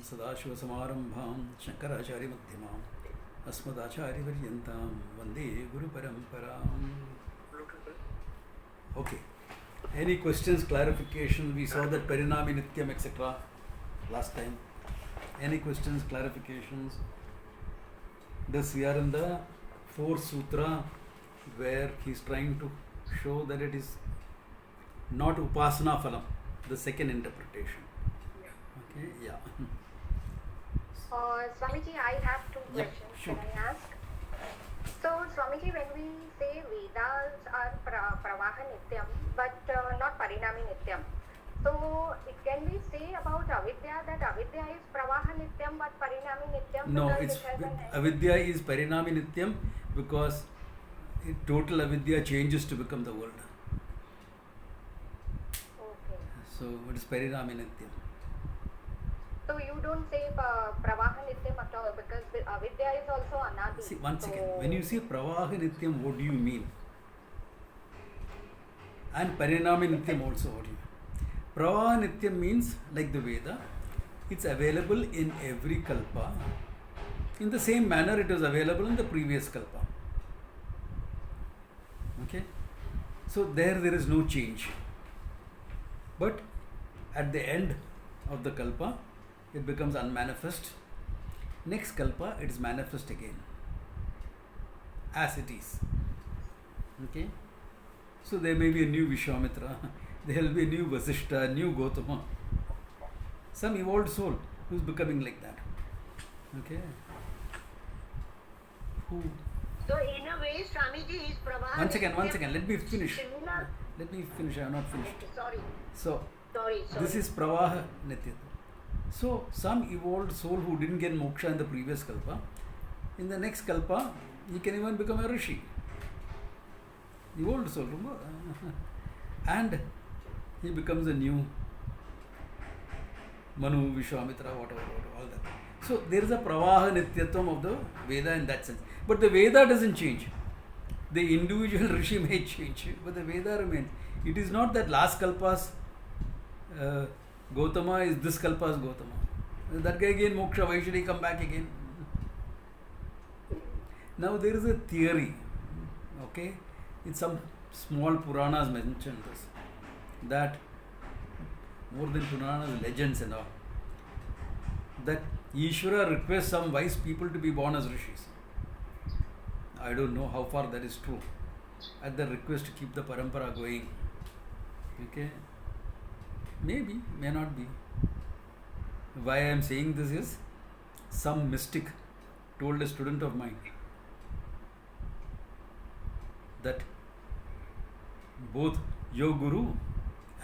सदाशिवसमारम्भां शङ्कराचार्यमध्यमाम् अस्मदाचार्यपर्यन्तां वन्दे गुरुपरम्पराम्. Okay. Any questions, clarification? We saw that Parinami Nityam, etc. last time. Any questions, clarifications? Thus we are in the fourth sutra where he is trying to show that it is not upasana phalam, the second interpretation. Okay, yeah. Swamiji, I have two questions. Sure. Can I ask? So, Swamiji, when we say Vedas are Pravaha Nityam, but not Parinami Nityam, so it can we say about Avidya that Avidya is Pravaha Nityam but Parinami Nityam? No, it's Avidya is Parinami Nityam because total Avidya changes to become the world. Okay. So it is Parinami Nityam. So you don't say Pravaha Nityam at all because Avidya is also Anadi. See, once again, when you say Pravaha Nityam, what do you mean? And Parinami Nityam also, what do you mean? Pravaha Nityam means, like the Veda, it's available in every kalpa. In the same manner it was available in the previous kalpa. Okay? So there is no change. But at the end of the kalpa, it becomes unmanifest. Next kalpa, it is manifest again. As it is. Okay? So there may be a new Vishwamitra, there will be a new Vasishtha, a new Gautama. Some evolved soul who is becoming like that. Okay? Who? So in a way, Swamiji is Pravaha. One second, let me finish. Similar. Let me finish, I have not finished. Sorry. So, Sorry. this is Pravaha Nityam. So, some evolved soul who didn't get moksha in the previous kalpa, in the next kalpa, he can even become a rishi. Evolved soul, remember? And he becomes a new Manu, Vishwamitra, whatever, all that. So, there is a Pravaha Nityatvam of the Veda in that sense. But the Veda doesn't change. The individual rishi may change, but the Veda remains. It is not that last kalpas Gautama is this kalpa's Gautama. That guy again moksha, why should he come back again? Now there is a theory, okay? In some small Puranas mention this, that more than Puranas, legends and all, that Ishvara requests some wise people to be born as rishis. I don't know how far that is true. At the request to keep the parampara going. Okay? Maybe, may not be. Why I am saying this is, some mystic told a student of mine that both your guru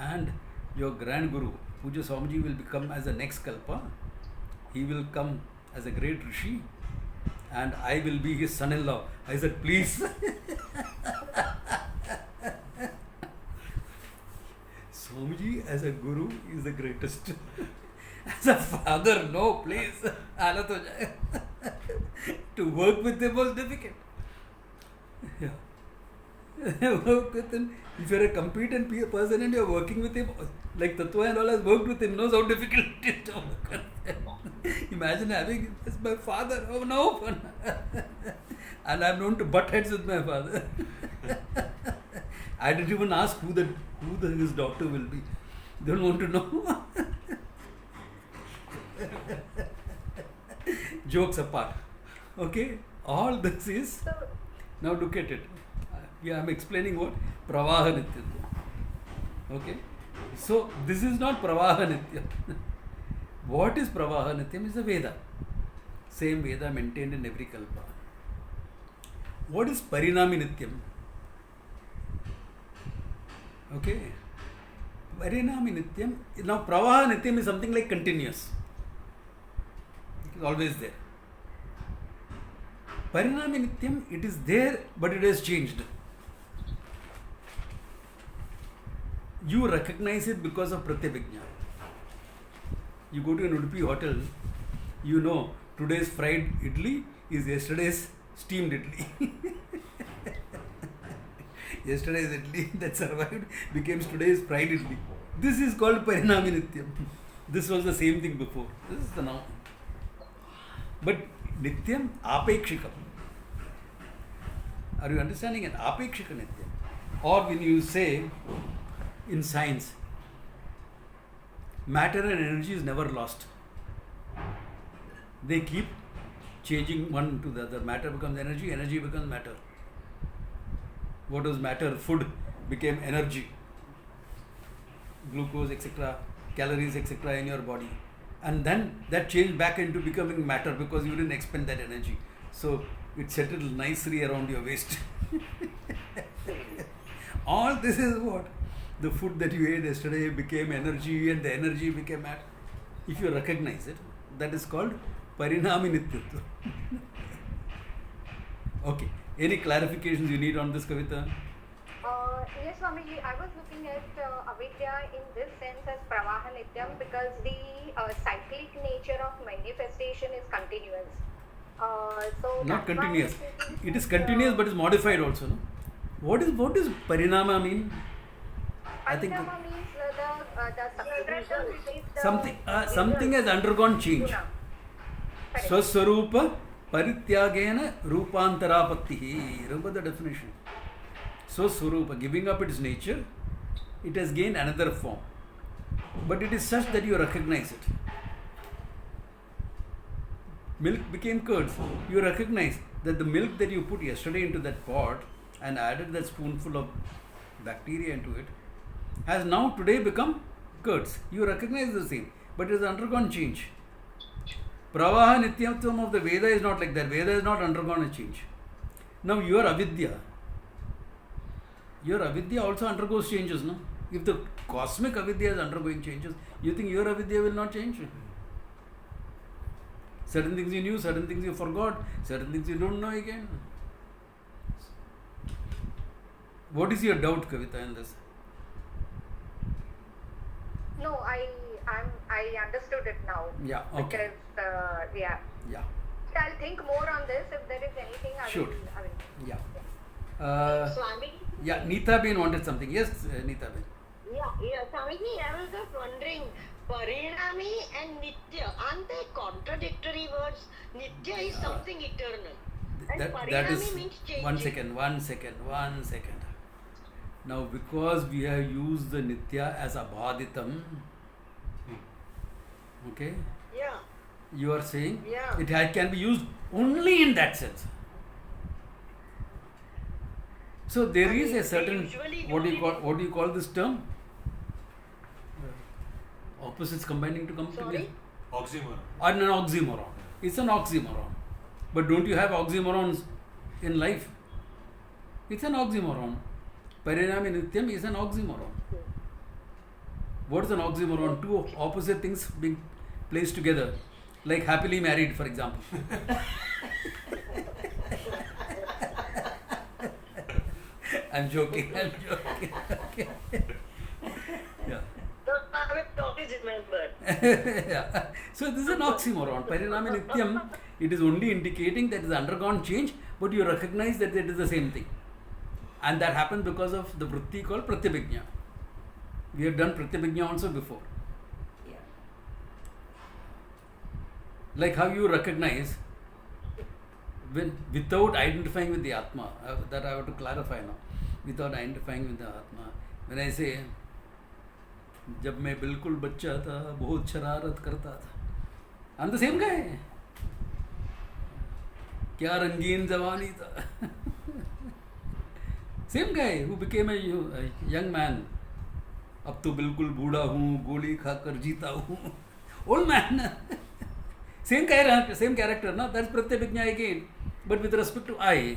and your grand guru, Puja Swamiji, will become as the next kalpa. He will come as a great rishi and I will be his son-in-law. I said, please. Swamiji as a guru is the greatest. As a father, no, please. To work with him was difficult. Yeah. Work with him. If you are a competent person and you are working with him, like Tattva and all has worked with him, knows how difficult it is to work with him. Imagine having him as my father. Oh no! And I am known to butt heads with my father. I didn't even ask who his doctor will be. They don't want to know. Jokes apart. Okay? All this is... Now look at it. Yeah, I'm explaining what? Pravaha Nityam. Okay? So, this is not Pravaha Nityam. What is Pravaha Nityam is the Veda. Same Veda maintained in every kalpa. What is Parinami Nityam? Okay? Parinami Nityam. Now, Pravaha Nityam is something like continuous. It is always there. Parinami Nityam, it is there, but it has changed. You recognize it because of Pratyabhijna. You go to an Udupi hotel, you know today's fried idli is yesterday's steamed idli. Yesterday's idli that survived becomes today's fried idli. This is called Parinami Nityam. This was the same thing before. This is the now. But Nityam Apekshikam. Are you understanding it? Apekshika Nityam. Or when you say in science, matter and energy is never lost. They keep changing one to the other. Matter becomes energy, energy becomes matter. What was matter? Food became energy. Glucose, etc., calories, etc. in your body. And then that changed back into becoming matter because you didn't expend that energy. So it settled nicely around your waist. All this is what? The food that you ate yesterday became energy and the energy became matter. If you recognize it, that is called Parinami Nityatva. Okay. Any clarifications you need on this, Kavita? Yes, Swamiji, I was looking at avidya in this sense as pravaha nityam because the cyclic nature of manifestation is continuous. So Not that's why continuous. it It is continuous but is modified also. No? What does Parinama mean? I think Parinama means the substratum which is the something has undergone change. guna. Correct. Swaswarupa Parityagena Rupantarapattihi. Remember the definition. Swaswarupa, giving up its nature, it has gained another form. But it is such that you recognize it. Milk became curds. You recognize that the milk that you put yesterday into that pot and added that spoonful of bacteria into it has now today become curds. You recognize the same, but it has undergone change. Pravaha Nityatvam of the Veda is not like that. Veda has not undergone a change. Now your avidya also undergoes changes, no? If the cosmic avidya is undergoing changes, you think your avidya will not change? Certain things you knew, certain things you forgot, certain things you don't know again. What is your doubt, Kavita, in this? No, I understood it now. Yeah, okay. Because Yeah. So I'll think more on this. If there is anything, I Sure. will. Yeah. Swami? Yeah, Neeta Ben wanted something. Yes, Neeta Ben. Yeah, Swamiji, I was just wondering, Parinami and Nitya, aren't they contradictory words? Nitya is something eternal. And That Parinami is means changing. one second. Now, because we have used the Nitya as abhaditam, okay, Yeah. you are saying Yeah. it can be used only in that sense. So there is a certain usually what do use you call this term? Opposites combining to come Sorry? together. Oxymoron. Or an oxymoron. It's an oxymoron. But don't you have oxymorons in life? It's an oxymoron. Parinami Nityam is an oxymoron. What is an oxymoron? Two opposite things being placed together. Like happily married, for example. I'm joking. Okay. Yeah. So I will always remember. Yeah. So this is an oxymoron. Parinami Nityam, it is only indicating that it has undergone change, but you recognize that it is the same thing. And that happens because of the vritti called pratyabhijna. We have done pratyabhijna also before. Like how you recognize without identifying with the Atma, that I have to clarify now. Without identifying with the Atma. When I say, जब मैं बिल्कुल बच्चा था बहुत शरारत करता था, I'm the same guy. क्या रंगीन जवानी था. Same guy who became a young man. अब तो बिल्कुल बूढ़ा हूँ, गोली खाकर जीता हूँ. Old man. Same character, no? That's pratyabhijna again, but with respect to I.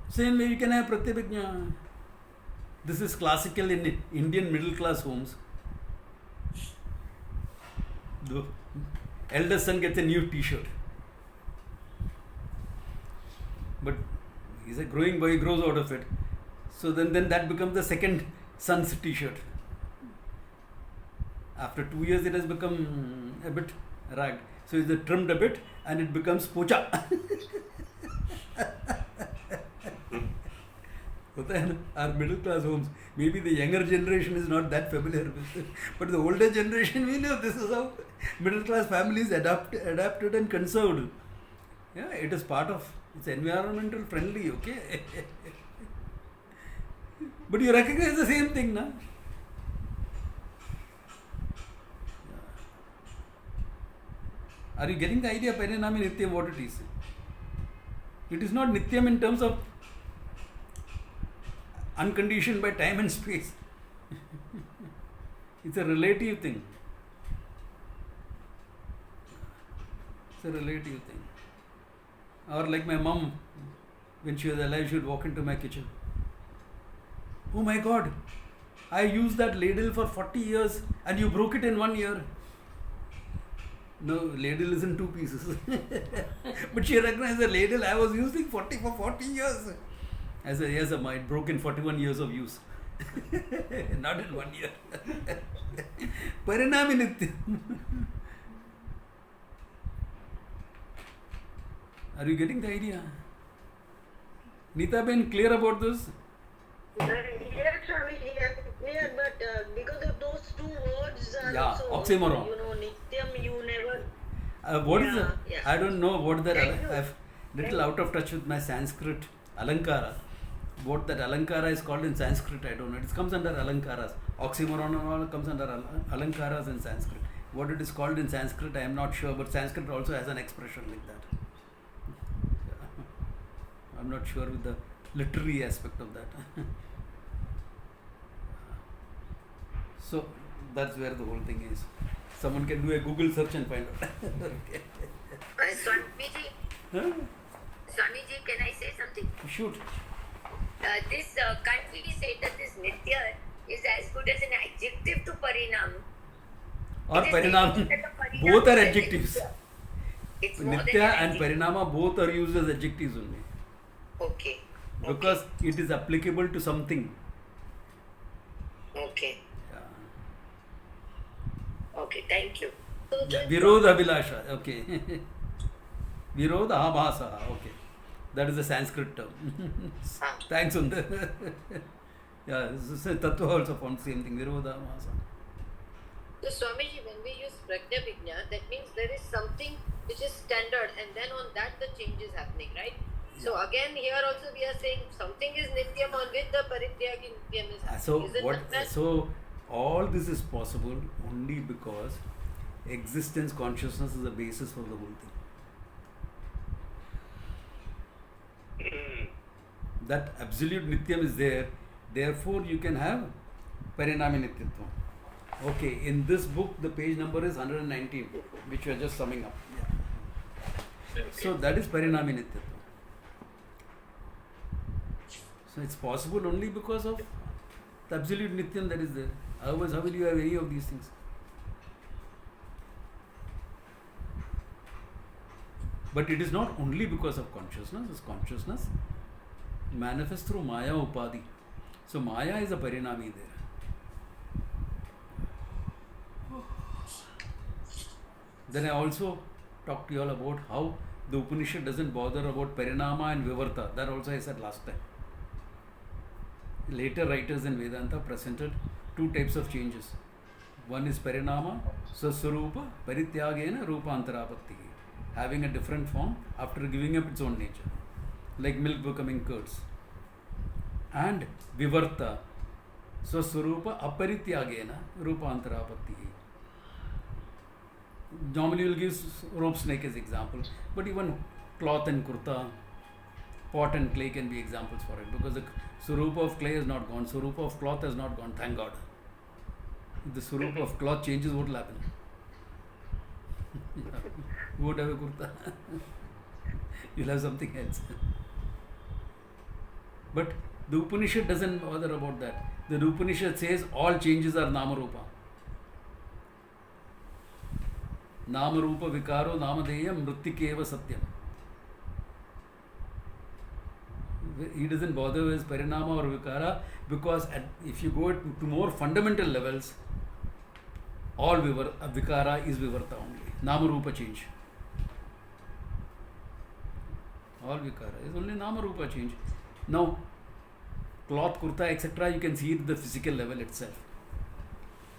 Same way you can have pratyabhijna. This is classical in Indian middle class homes. The eldest son gets a new T-shirt, but he's a growing boy, he grows out of it. So then that becomes the second son's T-shirt. After 2 years, it has become a bit ragged. So it's trimmed a bit and it becomes pocha. होता है ना, our middle class homes. Maybe the younger generation is not that familiar with it, but the older generation, we know this is how middle class families adapted and conserved. Yeah, it is part of, it's environmental friendly, okay? But you recognize the same thing, na? Are you getting the idea, Parinami Nityam, what it is? It is not Nityam in terms of unconditioned by time and space. It's a relative thing. It's a relative thing. Or like my mom, when she was alive, she would walk into my kitchen. Oh my God, I used that ladle for 40 years and you broke it in 1 year. No, ladle is in 2 pieces. But she recognized the ladle I was using for 40 years. I said, yes, Amma, it broke in 41 years of use. Not in 1 year. Parinami Nityam. Are you getting the idea? Nita Ben, clear about this? Yes, Swamiji, yes, clear, but because of those 2 words are Yeah, also, oxymoron. Nityam, you never. What is that? Yeah. I don't know what that. Thank you. I'm little out of touch with my Sanskrit alankara. What that alankara is called in Sanskrit, I don't know. It comes under alankaras. Oxymoron and all comes under alankaras in Sanskrit. What it is called in Sanskrit, I am not sure, but Sanskrit also has an expression like that. I'm not sure with the literary aspect of that. So that's where the whole thing is. Someone can do a Google search and find out. Swamiji, Huh? Swamiji, can I say something? Shoot. Can't we say that this Nitya is as good as an adjective to Parinam? Or It is Parinam. saying that the Parinam Both are is adjectives. It's more Nitya than an and adjective. Parinama both are used as adjectives only. Okay. Because it is applicable to something. Okay. Yeah. Okay. Thank you. Yeah. Virodha Vilasha. Okay. Virodha Abhasa. Okay. That is a Sanskrit term. Thanks, Sundar. Yeah, Tattva also found the same thing. Virodha Abhasa. So Swamiji, when we use Prajna Vigna, that means there is something which is standard and then on that the change is happening, right? So again here also we are saying something is Nityam on which the Parityagi Nityam is happening. So is it what? not that? So all this is possible only because existence consciousness is the basis for the whole thing. That absolute Nityam is there. Therefore, you can have Parinami Nityatvam. Okay, in this book, the page number is 119, which we are just summing up. Yeah. So that is Parinami Nityatvam. So it's possible only because of the absolute Nityam that is there. Otherwise, how will you have any of these things? But it is not only because of consciousness. It's consciousness manifests through Maya Upadhi. So Maya is a Parinami there. Then I also talked to you all about how the Upanishad doesn't bother about Parinama and Vivarta. That also I said last time. Later writers in Vedanta presented 2 types of changes. One is Parinama, Saswarupa, Parityagena, Rupantarapatti. Having a different form after giving up its own nature. Like milk becoming curds. And Vivarta, Saswarupa, Aparityagena, Rupantarapatti. Normally we will give rope snake as example, but even cloth and kurta, pot and clay can be examples for it, because the Swarupa of clay is not gone, Swarupa of cloth has not gone, thank God. If the Swarupa of cloth changes, what will happen? You won't have a kurta. You'll have something else. But the Upanishad doesn't bother about that. The Upanishad says all changes are Namarupa. Namarupa Vikaro Namadeyam Mrittikeva Satyam. He doesn't bother with Parinama or Vikara, because if you go to more fundamental levels, all Vikara is Vivarta only. Namarupa change. All Vikara is only Namarupa change. Now, cloth, kurta, etc., you can see it at the physical level itself.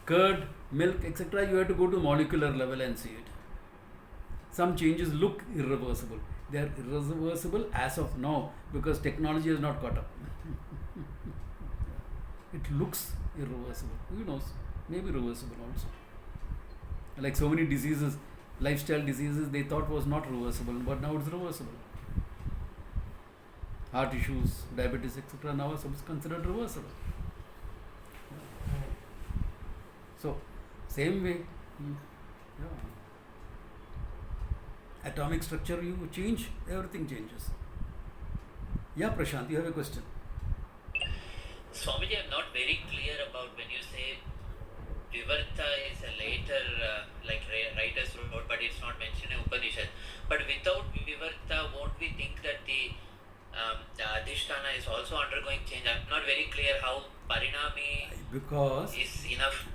Curd, milk, etc., you have to go to molecular level and see it. Some changes look irreversible. They are irreversible as of now because technology has not caught up. It looks irreversible. Who knows? Maybe reversible also. Like so many diseases, lifestyle diseases, they thought was not reversible, but now it's reversible. Heart issues, diabetes, etc., now are considered reversible. So, same way, atomic structure you change, everything changes. Yeah, Prashant, you have a question. Swamiji, I'm not very clear about when you say Vivarta is a later, like writers wrote, but it's not mentioned in Upanishad. But without Vivarta, won't we think that the Adhisthana is also undergoing change? I'm not very clear how Parinami is enough.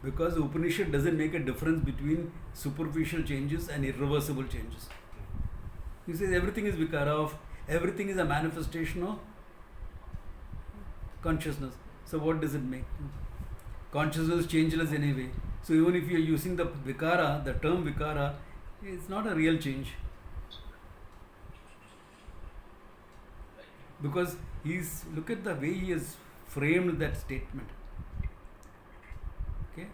Because the Upanishad doesn't make a difference between superficial changes and irreversible changes. He says everything is vikara, everything is a manifestation of consciousness. So what does it make? Consciousness is changeless anyway. So even if you are using the vikara, the term vikara, it's not a real change. Because look at the way he has framed that statement. Okay?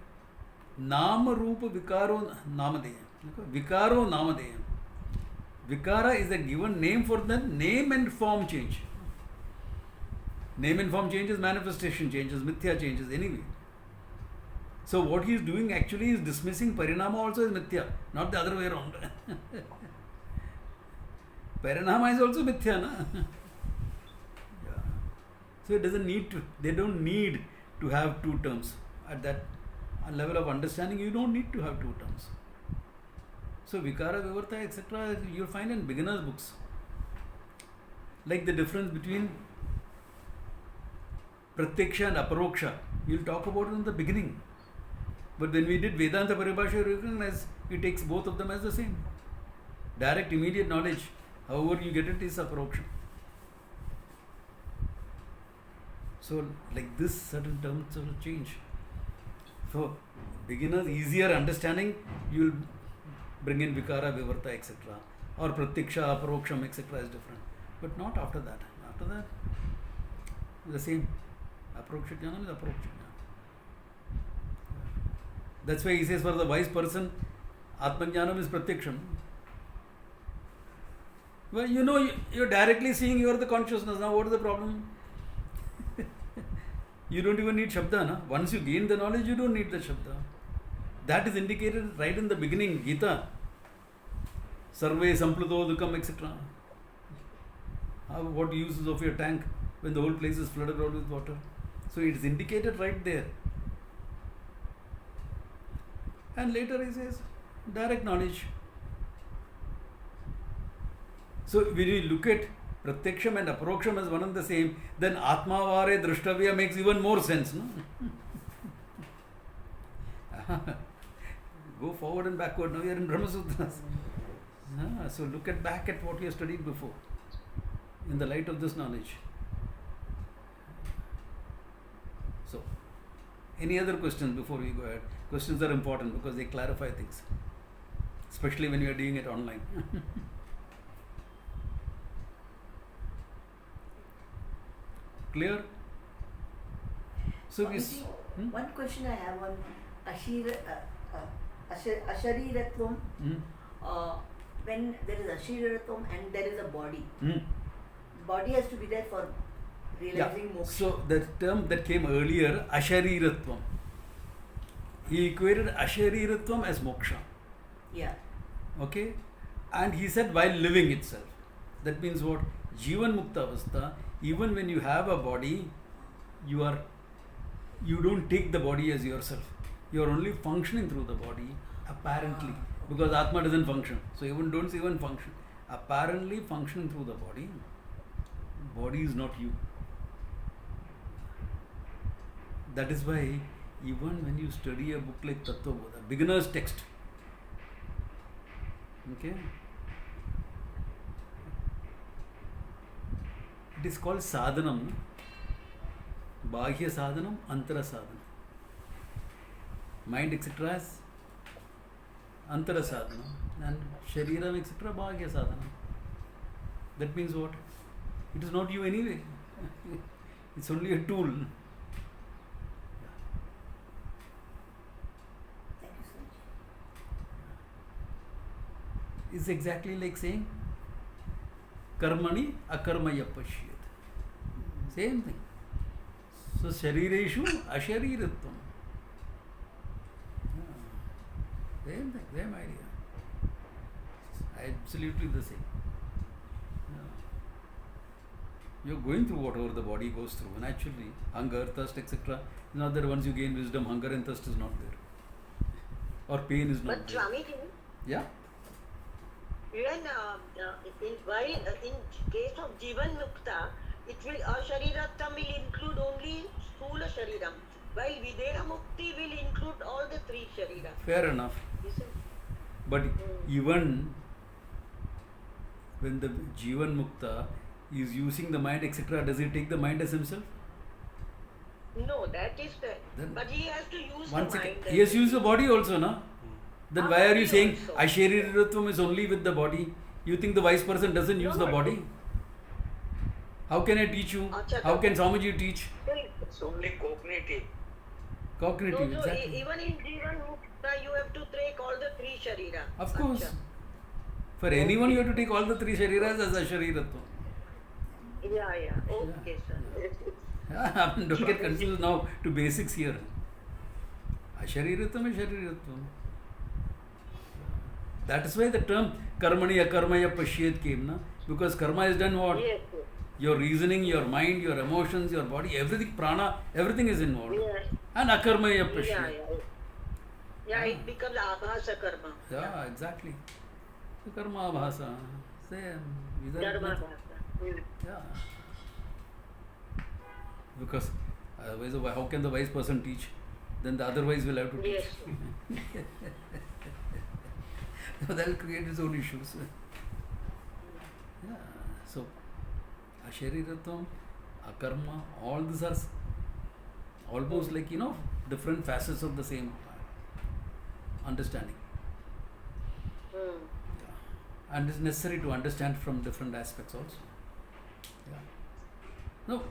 Nama Rupa Vikaro Namadeyam. Vikaro Namadeyam. Vikara is a given name for the name and form change. Name and form changes, manifestation changes, mithya changes, anyway. So what he is doing actually is dismissing Parinama also as mithya, not the other way around. Parinama is also mithya, na? Yeah. So it doesn't need to, they don't need to have two terms. At that level of understanding, you don't need to have two terms. So Vikara, Vivarta, etc., you'll find in beginners' books. Like the difference between Pratyaksha and Aparoksha, you'll talk about it in the beginning. But when we did Vedanta Paribhasha, you recognize it takes both of them as the same. Direct, immediate knowledge, however you get it, is Aparoksha. So, like this, certain terms will change. For beginners, easier understanding, you will bring in Vikara, Vivarta, etc. Or Pratyaksha, Aparoksham, etc. is different. But not after that. After that, the same. Aparoksha Jnanam is Aparoksha Jnanam. That's why he says for the wise person, Atman Jnanam is Pratyaksham. Well, you know, you're directly seeing you are the consciousness. Now, what is the problem? You don't even need Shabda. Na? Once you gain the knowledge, you don't need the Shabda. That is indicated right in the beginning, Gita. Sarve Sampluto Dukam, etc. What uses of your tank when the whole place is flooded out with water? So it is indicated right there. And later he says, direct knowledge. So when you look at Pratyaksham and Aparoksham as one and the same, then Atmavare Drashtavya makes even more sense. No? Go forward and backward. Now we are in Brahma Sutras. So look back at what you have studied before in the light of this knowledge. So, any other questions before we go ahead? Questions are important because they clarify things, especially when you are doing it online. Clear? So, one question I have on Ashariratvam. When there is Ashariratvam and there is a body, body has to be there for realizing moksha. So the term that came earlier, Ashariratvam, he equated Ashariratvam as moksha. Yeah. Okay? And he said while living itself. That means what? Jivan Mukta Avastha, even when you have a body, you don't take the body as yourself. You are only functioning through the body, apparently. Because Atma doesn't function. So don't even function. Apparently functioning through the body. Body is not you. That is why even when you study a book like Tattva Bodha, beginner's text, okay, It is called sadhanam. Bahya sadhanam, antara sadhanam. Mind etc. is antara sadhanam and shariram etc. bahya sadhanam. That means what? It is not you anyway. It's only a tool. Thank you so much. It's exactly like saying karmani akarmaya pashyat. Same thing. So sharireshu ashariratvam. Same thing, same idea. Absolutely the same. You're going through whatever the body goes through. Naturally, hunger, thirst, etc. Not that once you gain wisdom, hunger and thirst is not there. Or pain is not But there. Swamiji, Yeah? even in case of Jivan Mukta, it will Asharirattam will include only Sthula Shariram, while Videha Mukti will include all the three Shariram. Fair enough. But even when the Jivan Mukta is using the mind, etc., does he take the mind as himself? No, that is the. Then- But he has to use One the second. mind. He has used the body also, na? Then why are you Body saying also. Ashariratvam is only with the body? You think the wise person doesn't use the No. body? How can I teach you? Acha, How can Swamiji teach? It's only cognitive. Cognitive, So exactly. even in Jivan Mukta, you have to take all the three Sharira. Of course. Acha. For anyone, you have to take all the three shariras as Ashariratvam. Yeah. Okay, sir. Don't get confused now to basics here. Ashariratvam is Shariratvam. That is why the term karmani akarmaya pashyet came, na? Because karma is done what? Yes. Your reasoning, your mind, your emotions, your body, everything, prana, everything is involved. Yes. And akarmaya Yeah, pashyet. yeah, it becomes abhasa karma. Yeah, exactly. So karma bhasa. Same. These are Dharma nothing. bhasa. Yeah. Because otherwise, how can the wise person teach? Then the otherwise will have to teach. Yes. So that will create its own issues. Yeah. So, Ashariratvam, Akarma, all these are almost like, different facets of the same understanding. Hmm. Yeah. And it's necessary to understand from different aspects also. Yeah. No,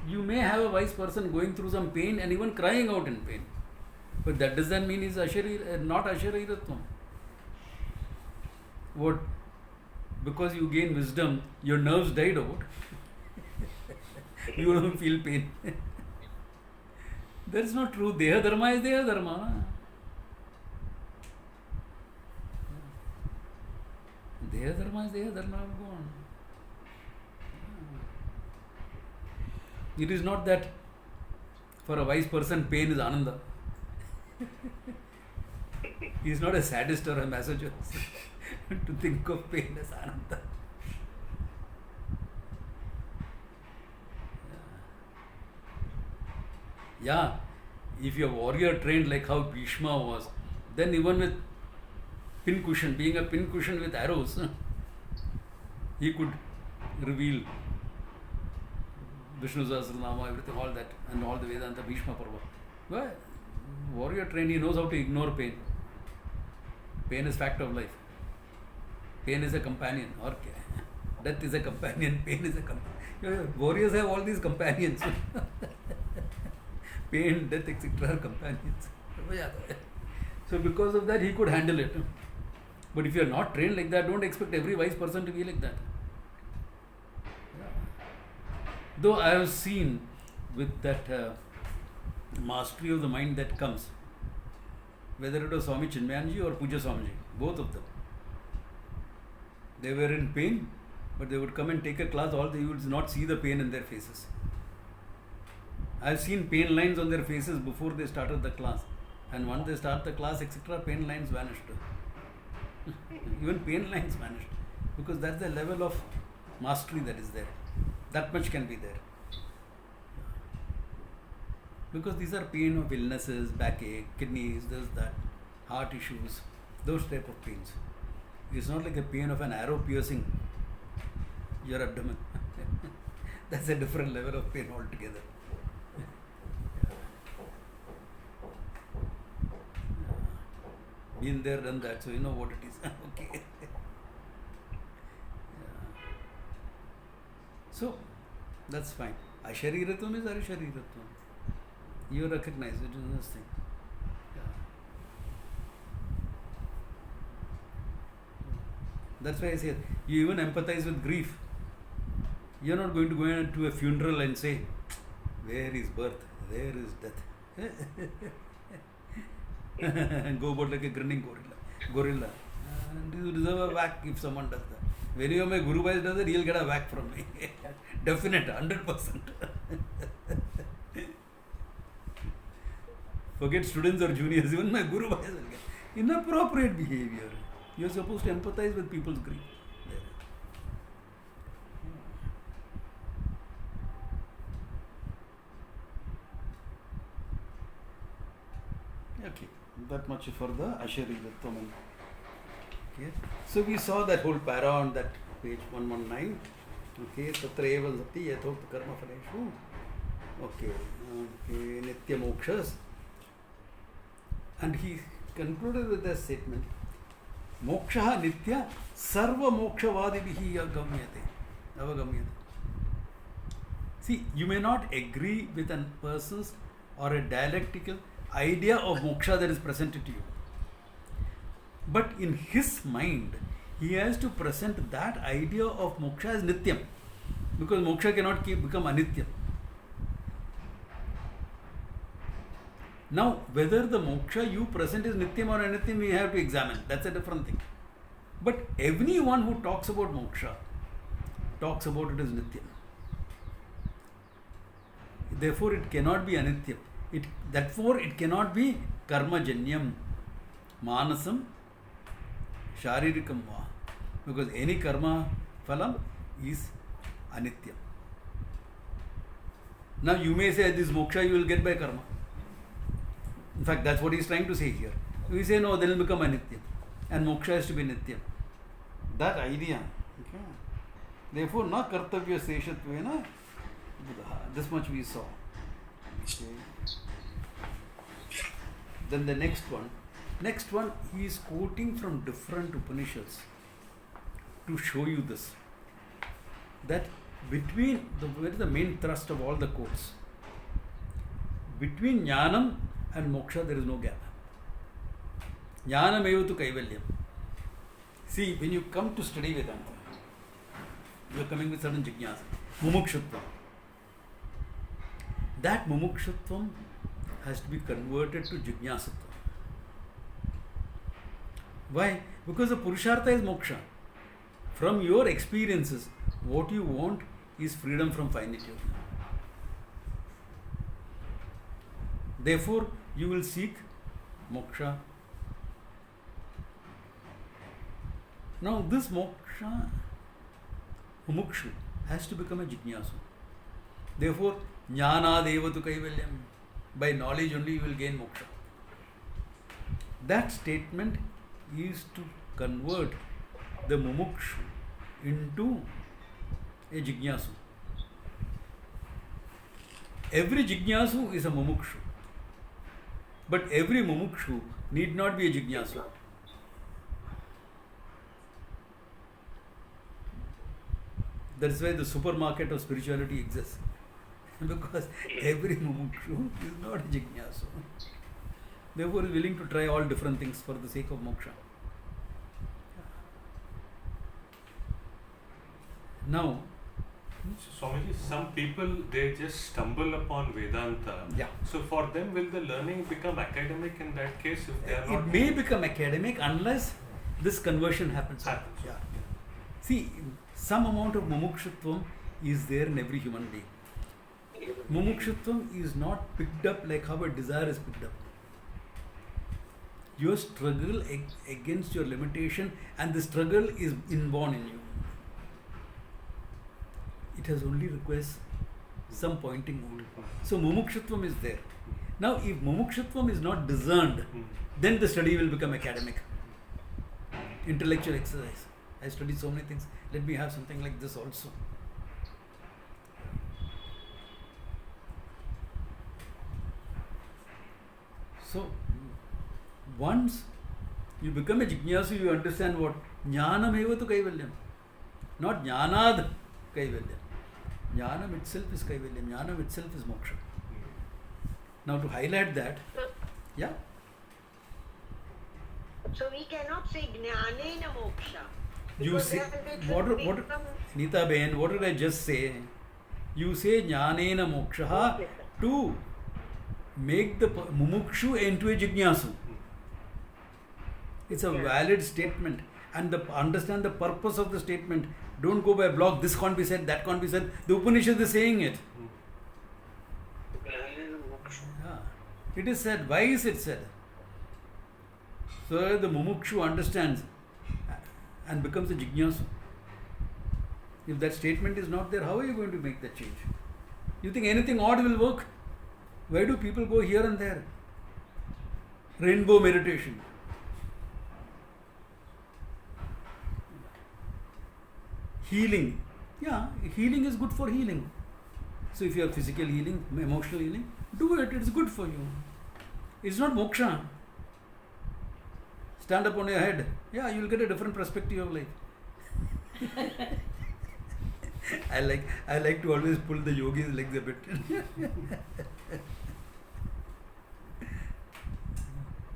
you may have a wise person going through some pain and even crying out in pain. But that doesn't mean he's not Ashariratvam. What? Because you gain wisdom, your nerves died out. You don't feel pain. That's not true. Deha dharma is Deha dharma. Deha dharma is Deha dharma. Go on. It is not that for a wise person pain is ananda. He is not a sadist or a masochist to think of pain as ananda. Yeah, if you are warrior trained like how Bhishma was, then even with pincushion, being a pincushion with arrows, he could reveal Vishnu Sahasranama, everything, all that, and all the Vedanta, Bhishma Parva. Well, warrior trained, he knows how to ignore pain. Pain is fact of life. Pain is a companion. Or death is a companion. Pain is a companion. Warriors have all these companions. Pain, death, etc. are companions. So because of that, he could handle it. But if you are not trained like that, don't expect every wise person to be like that. Though I have seen with that mastery of the mind that comes, whether it was Swami Chinmayanji or Puja Swamiji, both of them. They were in pain, but they would come and take a class, you would not see the pain in their faces. I have seen pain lines on their faces before they started the class. And once they start the class, etc., pain lines vanished. Even pain lines vanished. Because that's the level of mastery that is there. That much can be there. Because these are pain of illnesses, backache, kidneys, this, that, heart issues, those type of pains. It's not like the pain of an arrow piercing your abdomen. That's a different level of pain altogether. Been there, done that, so you know what it is. Okay. So, that's fine. Ashariratam is Arishariratvam. You recognize it is this thing. That's why I say, you even empathize with grief. You're not going to go into a funeral and say, where is birth, where is death? And go about like a grinning gorilla. And you deserve a whack if someone does that. When you my Guru Bhai does it, he'll get a whack from me. Definite, 100%. Forget students or juniors, even my Guru Bhai will get inappropriate behavior. You're supposed to empathize with people's grief. Okay, that much for the Ashariratvam. Okay, so we saw that whole para on that page 119. Okay, Tatra eva sati yathokta karma phaleshu. Okay, nitya mokshas. And he concluded with a statement. Moksha nitya sarva mokshavaadibihi avagamyate. See, you may not agree with a person's or a dialectical idea of moksha that is presented to you. But in his mind, he has to present that idea of moksha as nityam. Because moksha cannot become anityam. Now, whether the moksha you present is nityam or anityam, we have to examine. That's a different thing. But everyone who talks about moksha talks about it as nityam. Therefore, it cannot be anityam. Therefore, it cannot be karma janyam, manasam, sharirikam va. Because any karma phalam is anityam. Now, you may say this moksha you will get by karma. In fact, that's what he is trying to say here. We say no, then it will become anityam. And moksha has to be nityam. That idea. Okay. Therefore, na kartavya seshatvena buddha. This much we saw. Okay. Then the next one, he is quoting from different Upanishads to show you this. That where is the main thrust of all the quotes? Between jnanam and moksha there is no gap. Jnanam eva tu kaivalyam. See, when you come to study Vedanta, you are coming with certain jignasa, mumukshutvam. That mumukshutvam has to be converted to jignasatvam. Why? Because the purushartha is moksha. From your experiences, what you want is freedom from finitude. Therefore, you will seek moksha. Now, this moksha, mumukshu, has to become a jignasu. Therefore, jnana devatu kaivalyam. By knowledge only you will gain moksha. That statement is to convert the mumukshu into a jignasu. Every jignasu is a mumukshu. But every mumukshu need not be a jignasu. That's why the supermarket of spirituality exists. Because every mumukshu is not a jignasu. Therefore, is willing to try all different things for the sake of moksha. Now, Swamiji, some people they just stumble upon Vedanta. Yeah. So for them, will the learning become academic in that case if they are not? It may become academic unless this conversion happens. Yeah. See, some amount of mumukshutvam is there in every human being. Mumukshutvam is not picked up like how a desire is picked up. Your struggle against your limitation, and the struggle is inborn in you. It has only requires some pointing only. So mumukshutvam is there. Now, if mumukshutvam is not discerned, then the study will become academic. Intellectual exercise. I study so many things. Let me have something like this also. So, once you become a jignasu, you understand what jnanam eva tu kaivalyam, not jnanad kaivalyam. Jnanam itself is kaivalyam, jnanam itself is moksha. Now to highlight that, yeah. So we cannot say jnanena moksha. You Because say, then it what, will what, become- Neeta Ben, what did I just say? You say jnanena moksha Okay, sir. to make the mumukshu into a jignasu. It's a Yeah. valid statement, and understand the purpose of the statement. Don't go by block, this can't be said, that can't be said. The Upanishad is saying it. Yeah. It is said. Why is it said? So that the mumukshu understands and becomes a jignasu. If that statement is not there, how are you going to make that change? You think anything odd will work? Why do people go here and there? Rainbow meditation. Healing. Yeah, healing is good for healing. So if you have physical healing, emotional healing, do it. It's good for you. It's not moksha. Stand up on your head. Yeah, you will get a different perspective of life. I like to always pull the yogis legs a bit.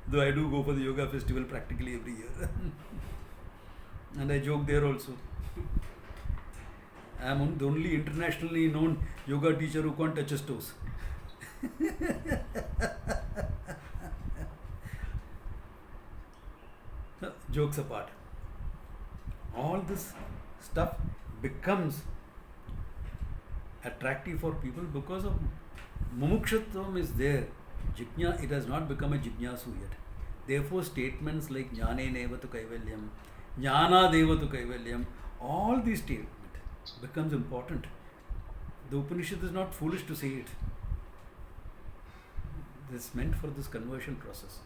Though I do go for the yoga festival practically every year. And I joke there also. I am the only internationally known yoga teacher who can't touch his toes. Jokes apart. All this stuff becomes attractive for people because of mumukshatvam is there. It has not become a jignasu yet. Therefore, statements like jnane nevatu kaivalyam, jnana devatu kaivalyam, all these statements becomes important. The Upanishad is not foolish to say it. This is meant for this conversion process.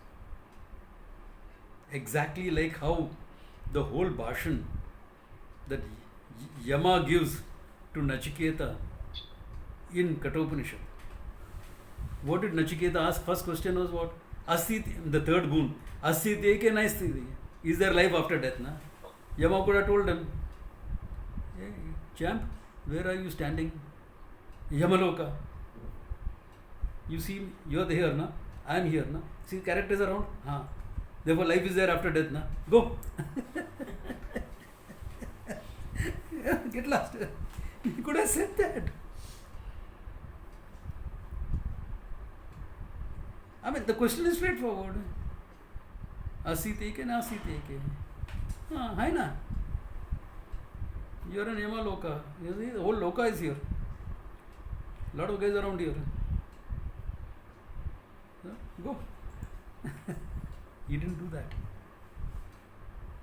Exactly like how the whole bhashan that Yama gives to Nachiketa in Kathopanishad. What did Nachiketa ask? First question was what? The third boon. Asiti ke naistiti. Is there life after death? Na? Yama could have told him, hey, champ, where are you standing? Yamaloka. You see me? You are here, na? I am here, na? See characters around? Haan. Therefore, life is there after death, na? Go. Get lost. He could have said that. I mean, the question is straightforward. Asite ke na asite ke. Hai na? You are in Yamaloka. You see, the whole Loka is here. Lot of guys around here. Go. He didn't do that.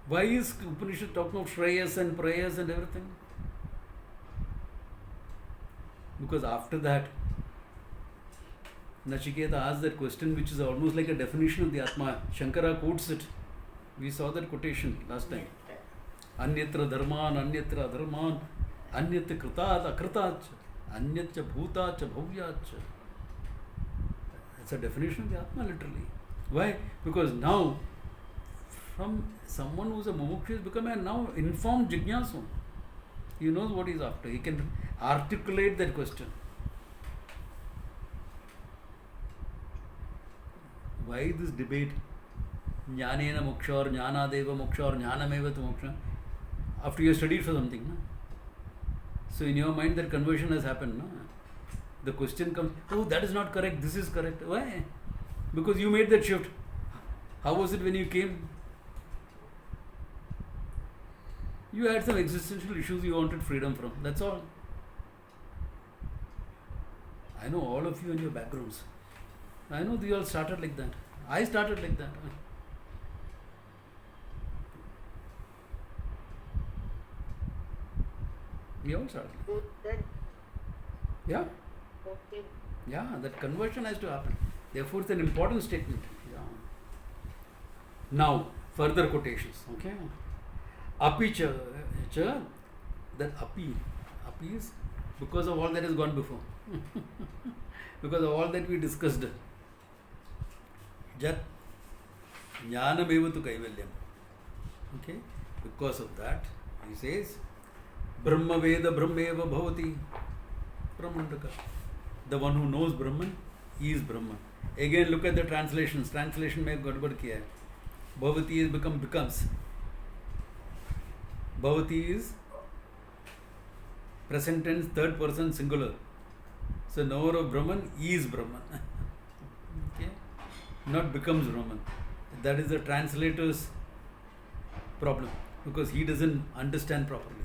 Why is Upanishad talking of Shreyas and prayers and everything? Because after that, Nachiketa asked that question, which is almost like a definition of the Atma. Shankara quotes it. We saw that quotation last time. Anyatra dharman, anyatra adharman, anyatra kritat akritat, anyatra bhutat bhavyat. That's a definition of the Atma literally. Why? Because now, from someone who is a mumukshu, has become a now informed jignasu. He knows what he is after. He can articulate that question. Why this debate? Jnanena moksha or jnana deva moksha or jnanameva tu moksha? After you have studied for something. No? So in your mind that conversion has happened. No? The question comes, oh, that is not correct, this is correct. Why? Because you made that shift. How was it when you came? You had some existential issues you wanted freedom from. That's all. I know all of you and your backgrounds. I know they all started like that. I started like that. We all started. Then, Yeah. okay. Yeah, that conversion has to happen. Therefore, it's an important statement. Yeah. Now, further quotations. Okay. Api cha, that api is because of all that has gone before. Because of all that we discussed. Jat Jnanameva tu Kaivalyam. Okay? Because of that, he says, Brahma Veda Brahmeva Bhavati Brahmandaka. The one who knows Brahman, he is Brahman. Again, look at the translations. Translation mein gadbad kiya hai. Bhavati is becomes. Bhavati is present tense, third person singular. So, knower of Brahman, he is Brahman. Okay? Not becomes Brahman. That is the translator's problem, because he doesn't understand properly.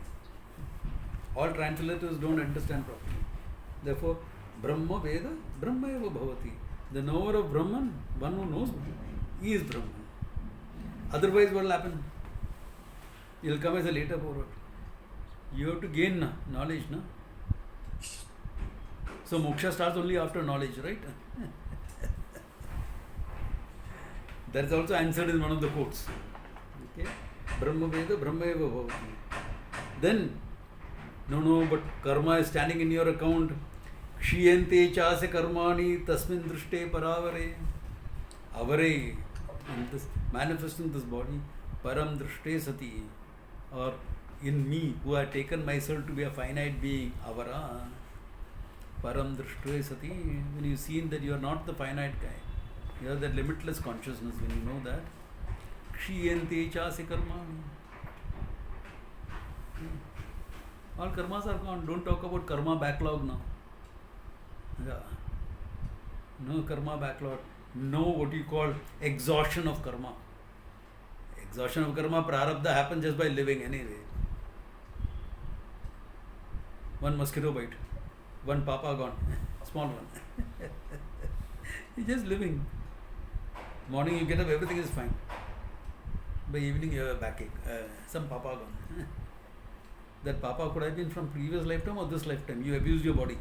All translators don't understand properly. Therefore, Brahma Veda, Brahma eva bhavati. The knower of Brahman, one who knows, he is Brahman. Otherwise, what will happen? He will come as a later forward. You have to gain knowledge, no? So, moksha starts only after knowledge, right? That is also answered in one of the quotes. Okay? Brahma Veda, Brahma eva bhavati. Then, no, but karma is standing in your account. Kshiyante chase karmani tasmin drishte paravare. Avare, in this, manifest in this body, param drishte sati. Or in me, who have taken myself to be a finite being, avara. Param drishte sati. When you see that you are not the finite guy, you have that limitless consciousness, when you know that. Kshiyante chase karmani. All karmas are gone. Don't talk about karma backlog now. Yeah. No karma backlog. No what you call exhaustion of karma. Exhaustion of karma, prarabdha happens just by living anyway. One mosquito bite. One papa gone. Small one. You're just living. Morning you get up, everything is fine. By evening you have a backache. Some papa gone. That papa could have been from previous lifetime or this lifetime. You abused your body.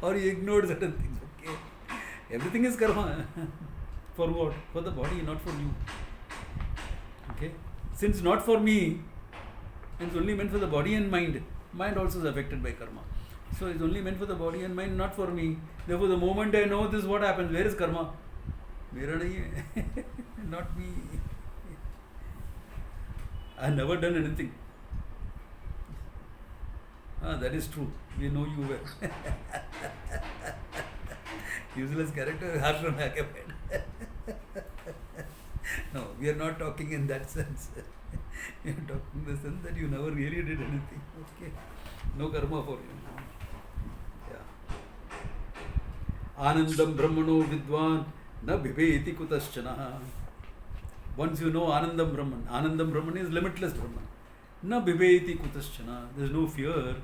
Or you ignored certain things. Okay. Everything is karma. For what? For the body, not for you. Okay. Since not for me, it's only meant for the body and mind. Mind also is affected by karma. So it's only meant for the body and mind, not for me. Therefore, the moment I know this, what happens? Where is karma? Mera nahi hai. Not me. I have never done anything. That is true. We know you well. Useless character, Harshram No, we are not talking in that sense. We are talking in the sense that you never really did anything. Okay. No karma for you. Yeah. Anandam Brahmano Vidwan na bhibeti kutaschana. Once you know Anandam Brahman is limitless Brahman. Na bhibeti kutaschana. There is no fear.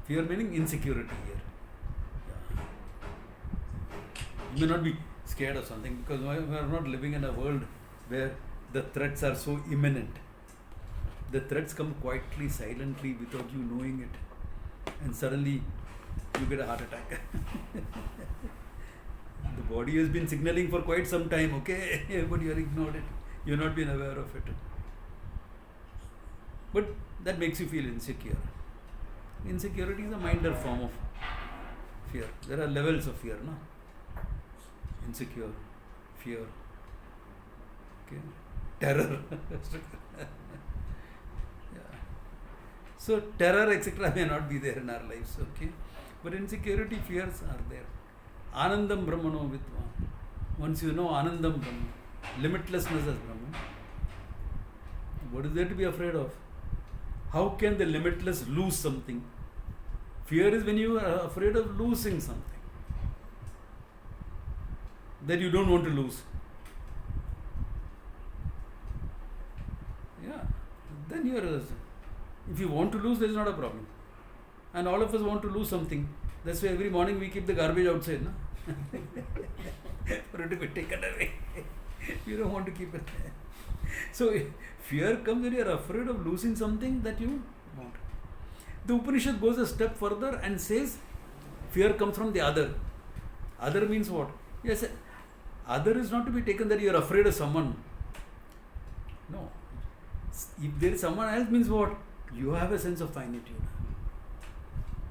Fear meaning insecurity here. Yeah. You may not be scared of something because we are not living in a world where the threats are so imminent. The threats come quietly, silently, without you knowing it. And suddenly you get a heart attack. The body has been signaling for quite some time, okay? But you have ignored it. You have not been aware of it. But that makes you feel insecure. Insecurity is a minor form of fear. There are levels of fear, no? Insecure, fear, okay, terror. Yeah. So terror, etc. may not be there in our lives, okay? But insecurity, fears are there. Anandam Brahmano Vidvan. Once you know Anandam Brahman, limitlessness as Brahman, what is there to be afraid of? How can the limitless lose something? Fear is when you are afraid of losing something that you don't want to lose. Yeah. Then you are, if you want to lose, there is not a problem. And all of us want to lose something. That's why every morning we keep the garbage outside, no? For it to be taken away. You don't want to keep it. So fear comes when you are afraid of losing something that you want. The Upanishad goes a step further and says fear comes from the other. Other means what? Yes, other is not to be taken that you are afraid of someone. No. If there is someone else means what? You have a sense of finitude.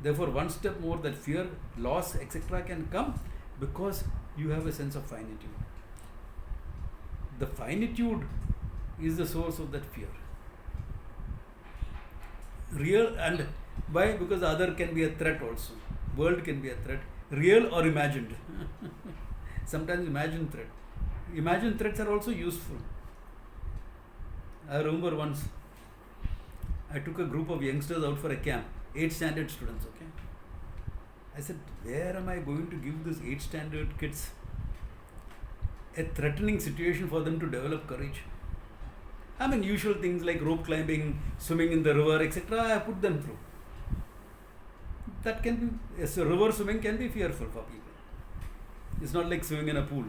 Therefore, one step more that fear, loss, etc. can come Because you have a sense of finitude. The finitude is the source of that fear. Real, and why? Because the other can be a threat also. World can be a threat, real or imagined. Sometimes imagined threat. Imagined threats are also useful. I remember once I took a group of youngsters out for a camp, 8th standard students, okay. I said, where am I going to give these 8th standard kids a threatening situation for them to develop courage? I mean, usual things like rope climbing, swimming in the river, etc. I put them through. That can be, yes, river swimming can be fearful for people. It's not like swimming in a pool.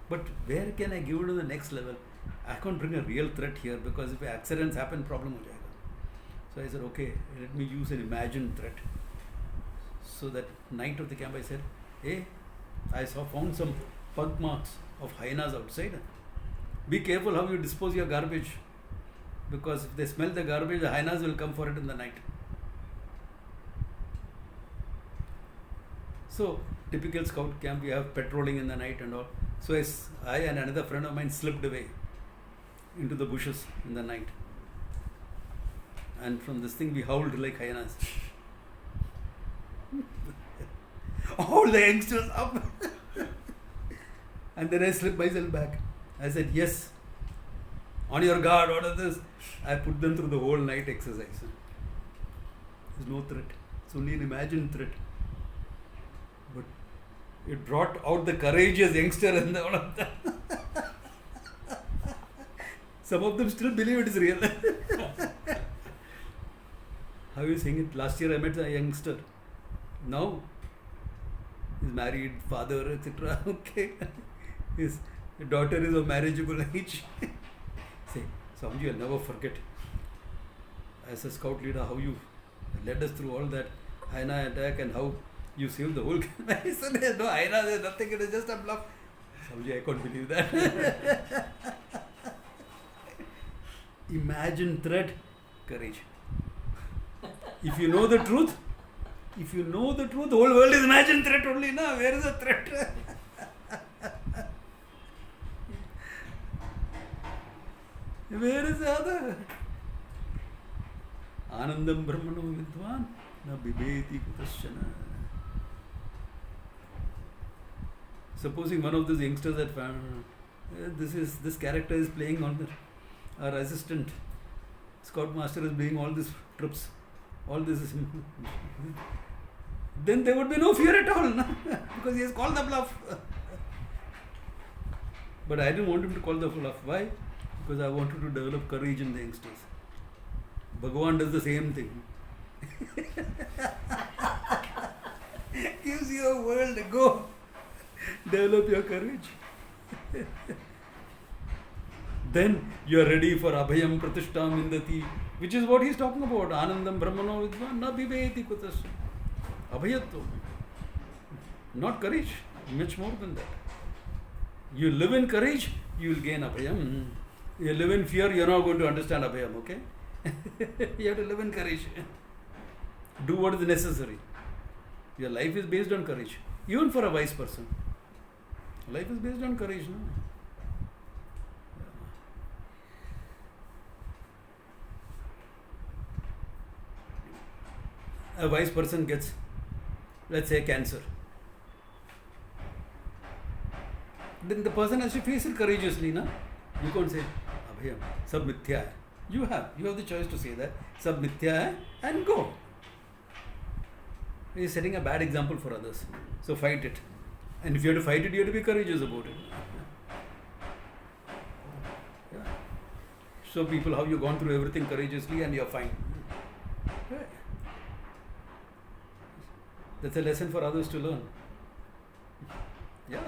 But where can I give it to the next level? I can't bring a real threat here because if accidents happen, problem ho jayega. So I said, okay, let me use an imagined threat. So that night of the camp I said, hey, I found some pug marks of hyenas outside. Be careful how you dispose your garbage, because if they smell the garbage, the hyenas will come for it in the night. So, typical scout camp, we have patrolling in the night and all. So I and another friend of mine slipped away into the bushes in the night. And from this thing we howled like hyenas. All the youngsters up. And then I slipped myself back. I said, yes, on your guard, what is this? I put them through the whole night exercise. There's no threat. It's only an imagined threat. But it brought out the courageous youngster and all of that. Some of them still believe it is real. How are you saying it? Last year I met a youngster. Now, he's married, father, etc. Okay. His daughter is of marriageable age. Say, Swamiji, I'll never forget. As a scout leader, how you led us through all that hyena attack and how you saved the whole camp. I said, there's no hyena, there's nothing, it is just a bluff. Swamiji, I can't believe that. Imagine threat, courage. If you know the truth, the whole world is imagined threat only. No? Where is the threat? Where is the other? Anandam Brahmano Vidwan na bibeti kutashana. Supposing one of those youngsters had found this character is playing on our assistant scoutmaster is doing all these trips, all this is then there would be no fear at all, no? Because he has called the bluff. But I didn't want him to call the bluff. Why? Because I wanted to develop courage in the youngsters. Bhagavan does the same thing. Gives you a world, go. Develop your courage. Then you are ready for Abhayam Pratishtam Indati, which is what he is talking about. Anandam Brahmano Vidvan na bibeti kutasya. Abhayatva. Not courage, much more than that. You live in courage, you will gain Abhayam. You live in fear, you are not going to understand Abhayam, okay? You have to live in courage. Do what is necessary. Your life is based on courage. Even for a wise person. Life is based on courage, no? A wise person gets, let's say, cancer. Then the person has to face it courageously, no? You can't say, Abhayam, sab mithya hai. You have the choice to say that, sab mithya hai, and go. He is setting a bad example for others. So fight it. And if you have to fight it, you have to be courageous about it. Yeah. Show people how you've gone through everything courageously and you're fine. Yeah. That's a lesson for others to learn. Yeah,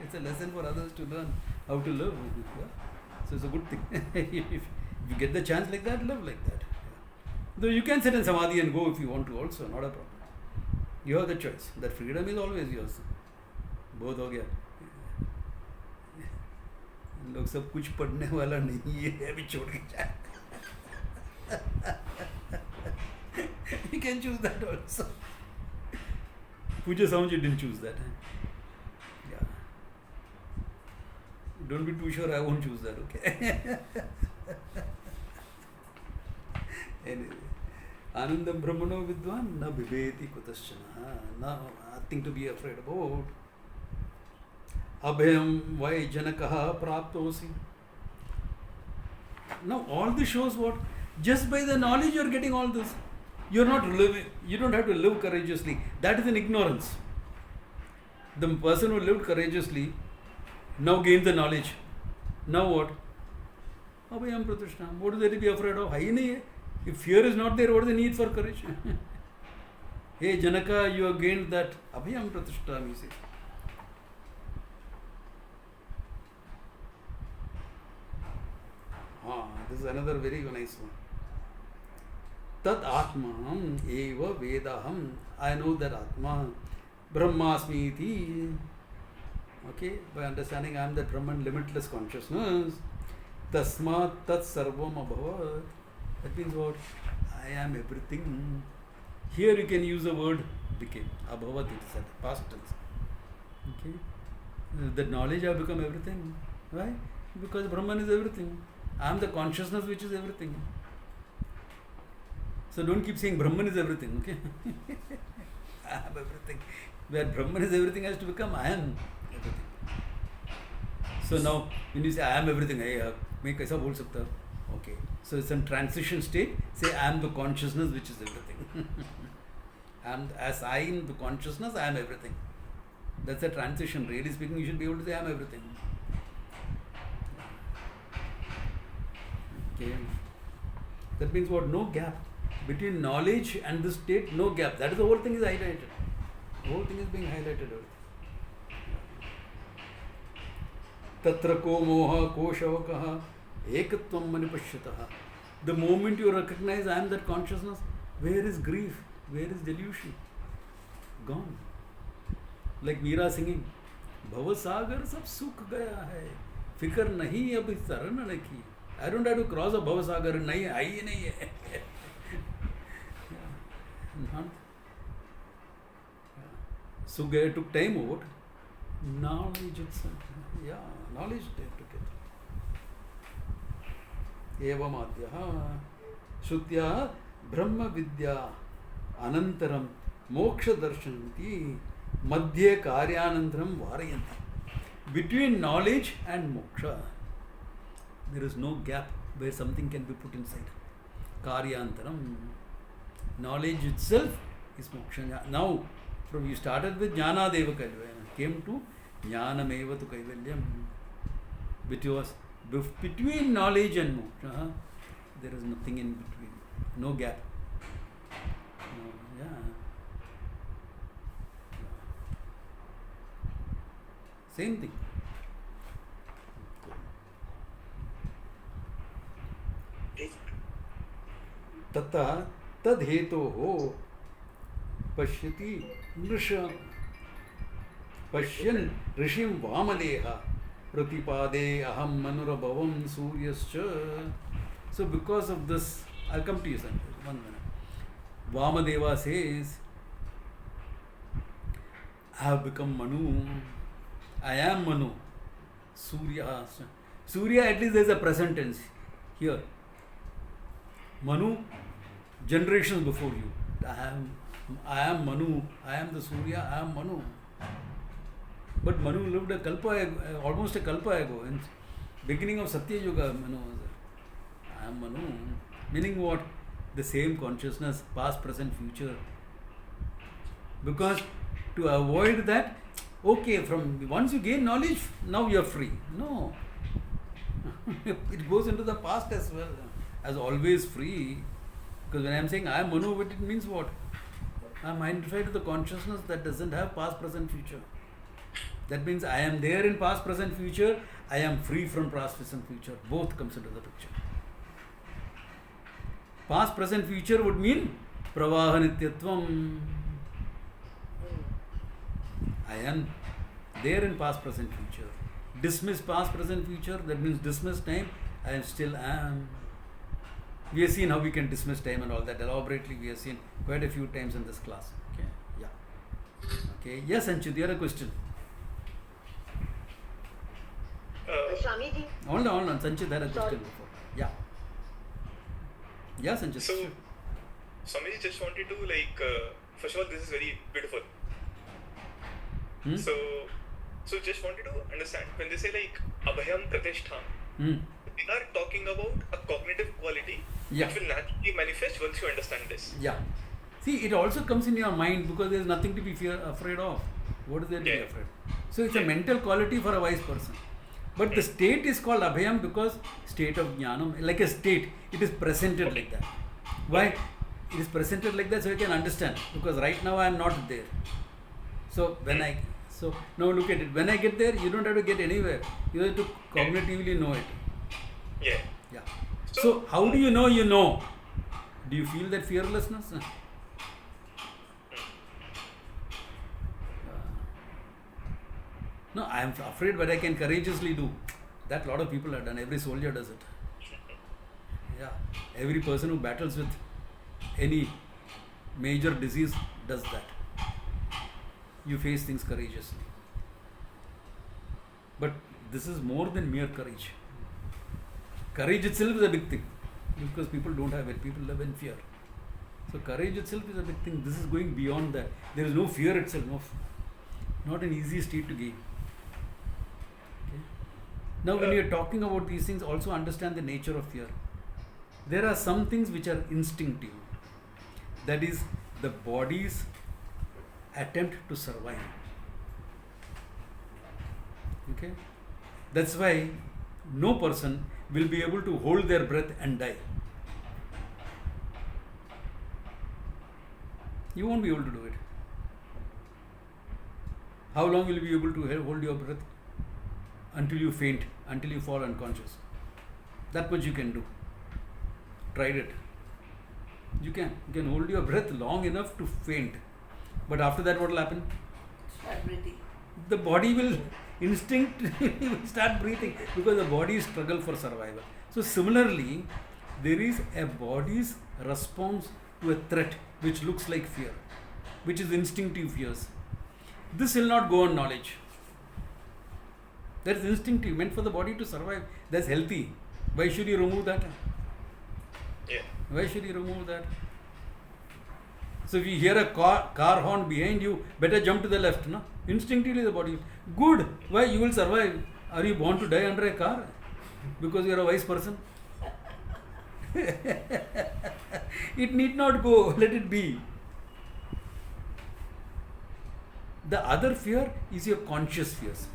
it's a lesson for others to learn how to live. Yeah. So it's a good thing. If you get the chance like that, live like that. Yeah. Though you can sit in samadhi and go if you want to also, not a problem. You have the choice. That freedom is always yours. बहुत हो गया. लोग सब कुछ पढ़ने वाला नहीं है, अभी छोड़ के जाए. You can choose that also. Puja Swamiji didn't choose that. Yeah. Don't be too sure I won't choose that, okay? Anyway. Anandam Brahmano Vidwan na bibeti kutaschana. Nothing to be afraid about. Abhayam vai janakaha praptosi. Now all this shows what? Just by the knowledge you are getting all this. You are not living, you don't have to live courageously. That is an ignorance. The person who lived courageously now gains the knowledge. Now what? Abhayam pratishnam. What is there to be afraid of? If fear is not there, what is the need for courage? Hey Janaka, you have gained that. Abhayam pratishnam, you say. This is another very nice one. Tat Atmanam eva vedaham. I know that Atma, Brahmasmi iti. Okay, by understanding I am that Brahman, limitless consciousness. Tasmat tat sarvam abhavat. That means what? I am everything. Here you can use the word became. Abhavat, it is at past tense. Okay? That knowledge I have become everything. Why? Because Brahman is everything. I am the consciousness which is everything. So don't keep saying Brahman is everything, okay? I am everything. Where Brahman is everything has to become I am everything. So now when you say I am everything, मैं कैसा बोल सकता हूँ? Okay. So it's in transition state. Say I am the consciousness which is everything. As I am the consciousness, I am everything. That's a transition. Really speaking, you should be able to say I am everything. Okay. That means what? No gap. Between knowledge and this state, no gap. That is the whole thing is highlighted. The whole thing is being highlighted. Tatra ko moha ko shavakaha ekatvam manipashyataha. The moment you recognize I am that consciousness, where is grief? Where is delusion? Gone. Like Meera singing, Bhavasagar sab sukh gaya hai. Fikr nahi abhi taran rakhi. I don't have to cross a Bhavasagar. Nahi, hai nahi hai. So it took time out. Knowledge itself. Yeah, knowledge took it. Evam adhyaha Shrutya Brahma Vidya Anantaram Moksha Darshanti Madhye Karyanantaram Varayanti. Between knowledge and moksha, there is no gap where something can be put inside. Karyantaram. Knowledge itself is moksha. Now, from you started with Jnana Deva Kaivalyam, came to Jnanam Eva tu Kaivalyam. Between knowledge and moksha, there is nothing in between. No gap. Same thing. Tata tadheto pashyati nrisha pashyan rishim vamadeha pratipade aham manurabhavam suryascha. So because of this, I'll come to you sometime. 1 minute. Vamadeva says, I have become Manu. I am Manu. Surya. Surya, at least there is a present tense here. Manu, generations before you. I am Manu. I am the Surya. I am Manu. But Manu lived a kalpa, almost a kalpa ago. In beginning of Satya Yuga, Manu was there. I am Manu. Meaning what? The same consciousness, past, present, future. Because to avoid that, okay, from once you gain knowledge, now you are free. No. It goes into the past as well. As always free. Because when I am saying I am Manu, it means what? I am identified with the consciousness that doesn't have past, present, future. That means I am there in past, present, future. I am free from past, present, future. Both comes into the picture. Past, present, future would mean Pravaha Nityatvam. I am there in past, present, future. Dismiss past, present, future. That means dismiss time. I am still am. We have seen how we can dismiss time and all that. Elaborately we have seen quite a few times in this class. Okay. Yeah. Okay. Okay. Yes, Anchit, you had a question. Swamiji, Hold on. Sanchit had a Sorry. question before. Yeah. Yeah, Sanchit. So, Swamiji, just wanted to first of all, this is very beautiful. Hmm? So just wanted to understand when they say abhayam pratishtha, Hmm. they are talking about a cognitive quality Yeah. which will naturally manifest once you understand this. Yeah. See, it also comes in your mind because there is nothing to be afraid of. What is there to be Yeah. afraid? So it's a mental quality for a wise person. But the state is called abhayam because state of jnanam, like a state, it is presented like that. Why? It is presented like that so you can understand. Because right now I am not there. So now look at it. When I get there, you don't have to get anywhere. You have to cognitively know it. Yeah. Yeah. So how do you know you know? Do you feel that fearlessness? No, I am afraid, but I can courageously do. That lot of people have done. Every soldier does it. Yeah. Every person who battles with any major disease does that. You face things courageously. But this is more than mere courage. Courage itself is a big thing because people don't have it. People live in fear. So courage itself is a big thing. This is going beyond that. There is no fear itself. Not an easy state to gain. Okay. Now when you are talking about these things, also understand the nature of fear. There are some things which are instinctive. That is the body's attempt to survive. Okay. That's why no person will be able to hold their breath and die. You won't be able to do it. How long will you be able to hold your breath? Until you faint, until you fall unconscious. That much you can do. Tried it. You can hold your breath long enough to faint. But after that, what will happen? Start breathing. The body will instinctively start breathing because the body struggle for survival. So similarly, there is a body's response to a threat which looks like fear, which is instinctive fears. This will not go on knowledge. That is instinctive, meant for the body to survive. That's healthy. Why should you remove that? Yeah. Why should you remove that? So if you hear a car horn behind you, better jump to the left, no? Instinctively the body, good. Why? You will survive. Are you born to die under a car? Because you are a wise person? It need not go. Let it be. The other fear is your conscious fears,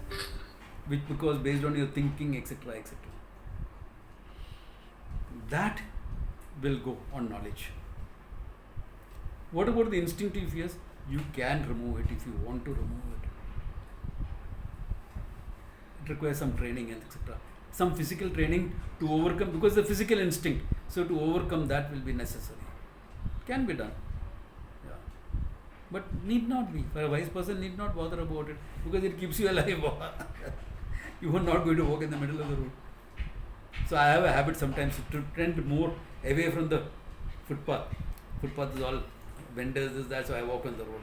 which because based on your thinking, etc., etc. That will go on knowledge. What about the instinctive fears? You can remove it if you want to remove it. It requires some training and etc. Some physical training to overcome, because the physical instinct. So to overcome that will be necessary. Can be done. Yeah. But need not be. For a wise person need not bother about it because it keeps you alive. You are not going to walk in the middle of the road. So I have a habit sometimes to trend more away from the footpath. Footpath is all vendors, this, that, so I walk on the road.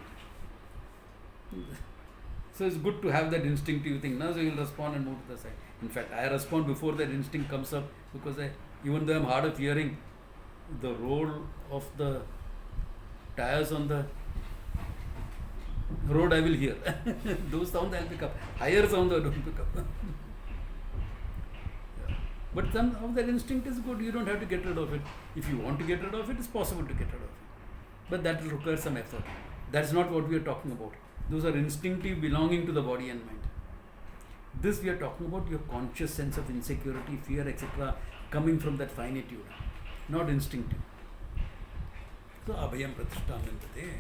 So it's good to have that instinctive thing. Now so you will respond and move to the side. In fact, I respond before that instinct comes up because even though I am hard of hearing, the roll of the tires on the road I will hear. Those sounds I will pick up. Higher sounds I don't pick up. Yeah. But somehow that instinct is good. You don't have to get rid of it. If you want to get rid of it, it's possible to get rid of it. But that will require some effort. That's not what we are talking about. Those are instinctive belonging to the body and mind. This we are talking about your conscious sense of insecurity, fear, etc. coming from that finitude, not instinctive. So abhayam pratistham vintate.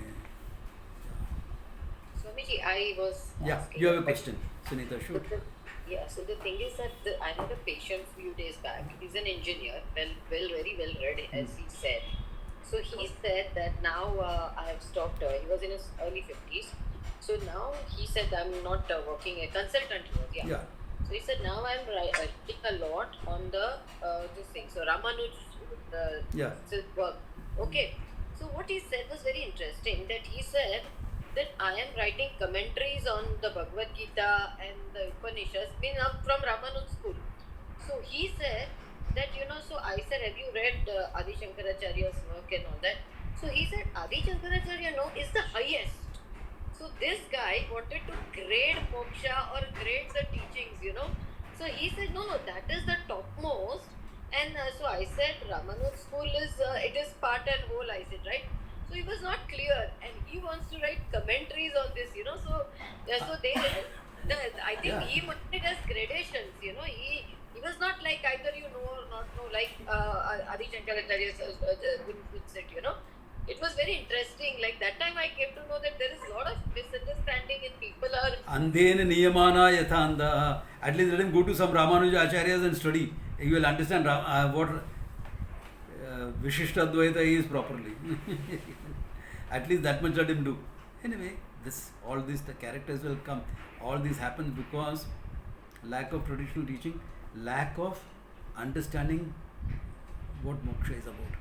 Swamiji, I was Yeah, asking you have a but- question, Sunita. Shoot. Yeah, so the thing is that I had a patient few days back. He's an engineer, very well read, as he said. So he said that now I have stopped. He was in his early 50s. So now he said, I'm not working, a consultant he was, Yeah. So he said, now I'm writing a lot on the this thing. So Ramanuj, Yeah. work. Okay. So what he said was very interesting, that he said that I am writing commentaries on the Bhagavad Gita and the Upanishads, been up from Ramanuj's school. So he said that, so I said, have you read Adi Shankaracharya's work and all that? So he said, Adi Shankaracharya, is the highest. So this guy wanted to grade moksha or grade the teachings, So he said, no, that is the topmost. And so I said, Ramanuj school is, it is part and whole, I said, right? So he was not clear, and he wants to write commentaries on this, So they, I think he put it as gradations, He was not like either you know or not know, like Adi Shankaracharya puts it, It was very interesting. Like that time I came to know that there is a lot of misunderstanding in people are. Andena niyamana yathanda. At least let him go to some Ramanuja acharyas and study. You will understand what Vishishtadvaita is properly. At least that much let him do. Anyway, the characters will come. All this happens because lack of traditional teaching, lack of understanding what moksha is about.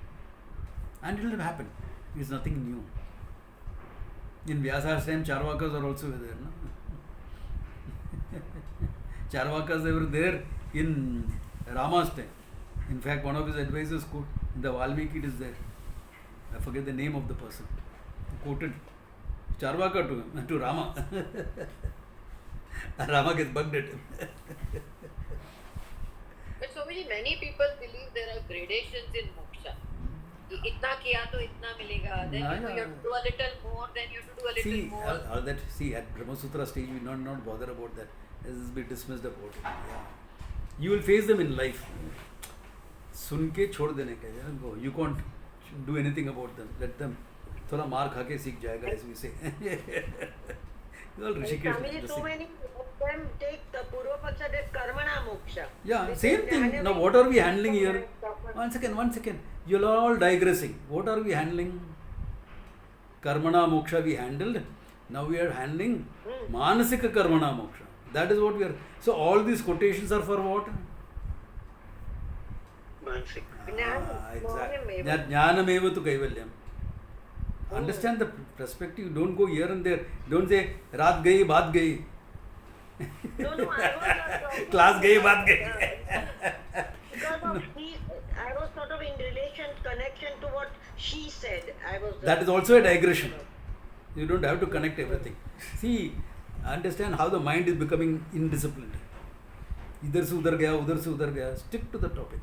And it will happen. It's nothing new. In Vyasa's time, Charvakas are also there. No? Charvakas, they were there in Rama's time. In fact, one of his advisors quote, in the Valmiki it is there. I forget the name of the person. He quoted Charvaka to Rama. And Rama gets bugged at him. But so many people believe there are gradations in moksha. Itna kiya to itna milega. Then you have to do a little more. Then you have to do a little more. All that. See, at Brahma Sutra stage, we not bother about that. This is be dismissed about it. Yeah. You will face them in life. सुन के छोड़ देने का, go. You can't do anything about them. Let them. थोड़ा मार खा के सीख जाएगा, as we say. Family, so many of them take the Purva Paksha, that Karmana Moksha. Yeah, same thing. Now, what are we handling here? One second. You're all digressing. What are we handling? Karmana Moksha we handled. Now we are handling Manasika Karmana Moksha. That is what we are. So, all these quotations are for what? Exactly. Jnanameva tu kaivalyam. Understand the perspective. Don't go here and there. Don't say raat gayi, baat gayi. No, I was not Class gayi, baat gayi. Because of I was sort of in connection to what she said. That is also a digression. You don't have to connect everything. See, understand how the mind is becoming indisciplined. Idhar se udhar gaya, udhar se udhar gaya. Stick to the topic.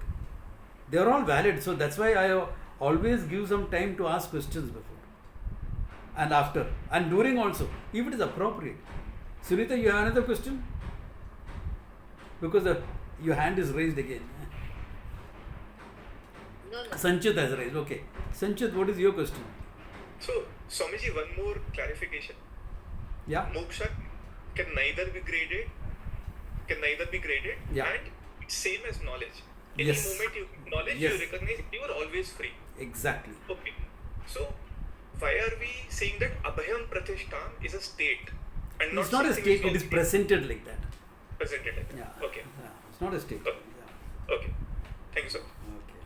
They are all valid. So that's why I always give some time to ask questions before. And after. And during also. If it is appropriate. Sunita, you have another question? Because your hand is raised again. No. Sanchit has raised. Okay. Sanchit, what is your question? So, Swamiji, one more clarification. Yeah. Moksha can neither be graded, Yeah. and it's same as knowledge. Any Yes. moment you knowledge, Yes. you recognize, you are always free. Exactly. Okay. So, why are we saying that Abhayam Pratishthan is a state? And It's not a something state, which it is was presented like that. presented like that? Yeah. Okay. Yeah. It's not a state. Okay. Yeah. Okay. Thank you, sir. Okay.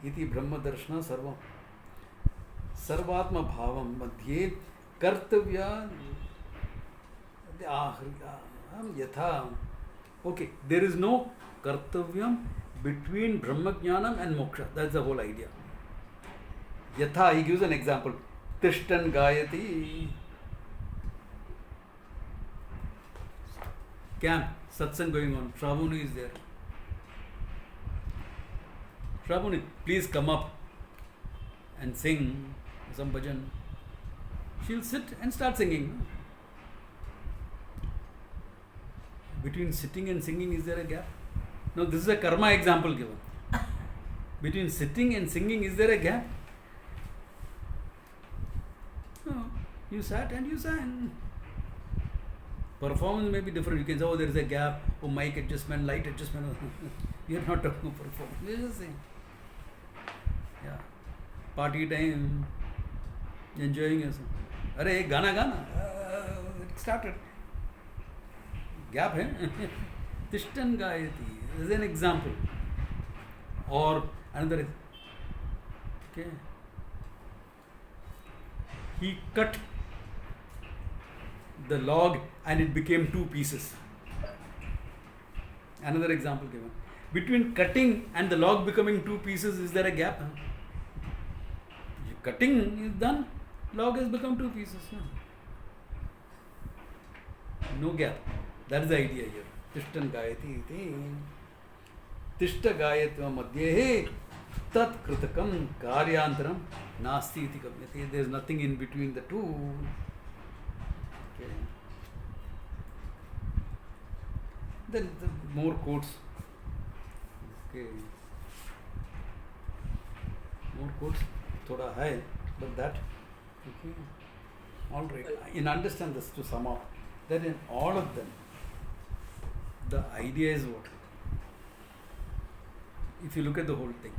इति ब्रह्मदर्शन सर्वात्म भावम मध्ये कर्तव्य यथा. Okay, there is no kartavyam between Brahma Jnanam and Moksha. That's the whole idea. Yatha, he gives an example. Tishtan Gayati. Camp, satsang going on. Shravani is there. Shravani, please come up and sing some bhajan. She'll sit and start singing. Between sitting and singing, is there a gap? No, this is a karma example given. Between sitting and singing, is there a gap? No. You sat and you sang. Performance may be different. You can say, oh, there is a gap. Oh, mic adjustment, light adjustment. You are not talking of performance. You are just saying. Yeah. Party time. Enjoying yourself. Arey, Gana. It started. Gap hai? Tishtan Gayati. This is an example. Or another. Okay. He cut the log and it became two pieces. Another example given. Between cutting and the log becoming two pieces, is there a gap? Cutting is done, log has become two pieces. No gap. That is the idea here. Tishtan gayati iti. Tishta gayatva madhyehe tat kritakam karyantaram nasti iti kamyate. There is nothing in between the two. Okay. Then more quotes. Okay. More quotes. Thoda hai, but that. Okay. All right. In understand this to sum up, that in all of them, the idea is what? If you look at the whole thing,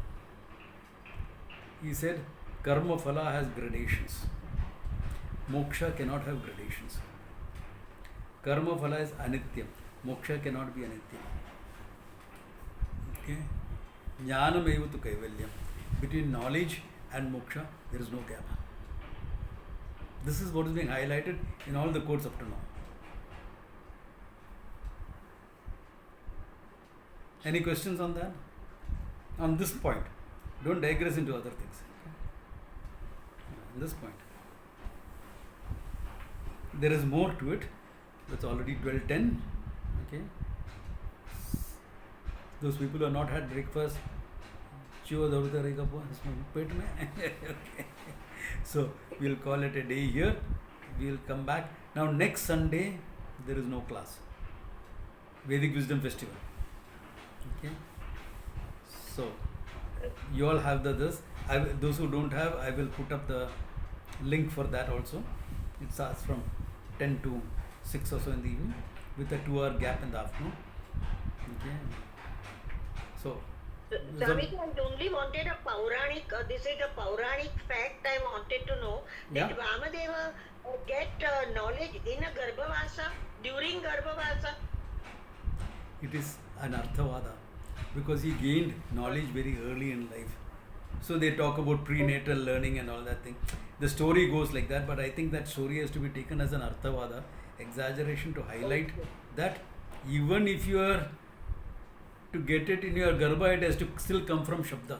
he said karma phala has gradations. Moksha cannot have gradations. Karma phala is anityam. Moksha cannot be anityam. Okay? Jnanam eva tu kaivalyam. Between knowledge and moksha, there is no gap. This is what is being highlighted in all the quotes up to now. Any questions on that? On this point. Don't digress into other things. On this point. There is more to it. That's already 12:10. Okay. Those people who have not had breakfast, okay. So we'll call it a day here. We'll come back. Now next Sunday there is no class. Vedic Wisdom Festival. Okay. So you all have this. Those who don't have, I will put up the link for that also. It starts from 10 to 6 or so in the evening with a 2-hour gap in the afternoon. Okay. So Swamiji, I only wanted a Pauranic, this is a Pauranic fact I wanted to know. Yeah. Did Vamadeva get knowledge in a Garbhavasa, during Garbhavasa? it is an Arthavada because he gained knowledge very early in life. So they talk about prenatal learning and all that thing. The story goes like that, but I think that story has to be taken as an Arthavada, exaggeration to highlight that even if you are to get it in your Garbha, it has to still come from Shabda.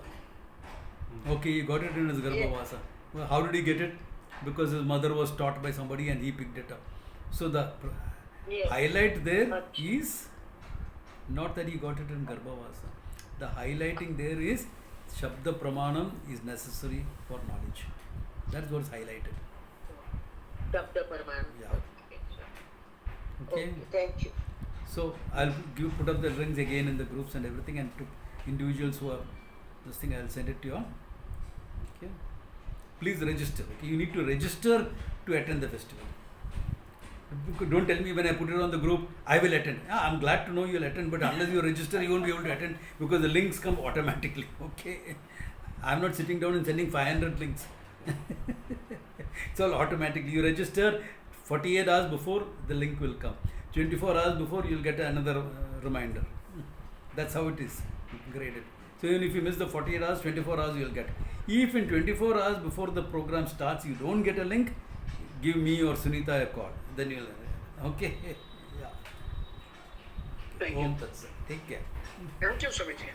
Okay, he got it in his Garbhavasa. Well, how did he get it? Because his mother was taught by somebody and he picked it up. So the highlight there is not that he got it in Garbhavasa. The highlighting there is Shabda Pramanam is necessary for knowledge. That's what's highlighted. Shabda Pramanam. Yeah. Okay. Thank you. So I'll put up the links again in the groups and everything, and to individuals who are this thing, I'll send it to you all. Okay. Please register. Okay. You need to register to attend the festival. Don't tell me when I put it on the group, I will attend. I'm glad to know you'll attend, but unless you register, you won't be able to attend because the links come automatically. Okay. I'm not sitting down and sending 500 links. It's all automatically. You register 48 hours before, the link will come. 24 hours before, you'll get another reminder. That's how it is graded. So even if you miss the 48 hours, 24 hours you'll get. If in 24 hours before the program starts, you don't get a link, give me or Sunita a call. Then you'll, okay? Yeah. Thank you. Om Tat Sat. Take care. Thank you, Swamiji.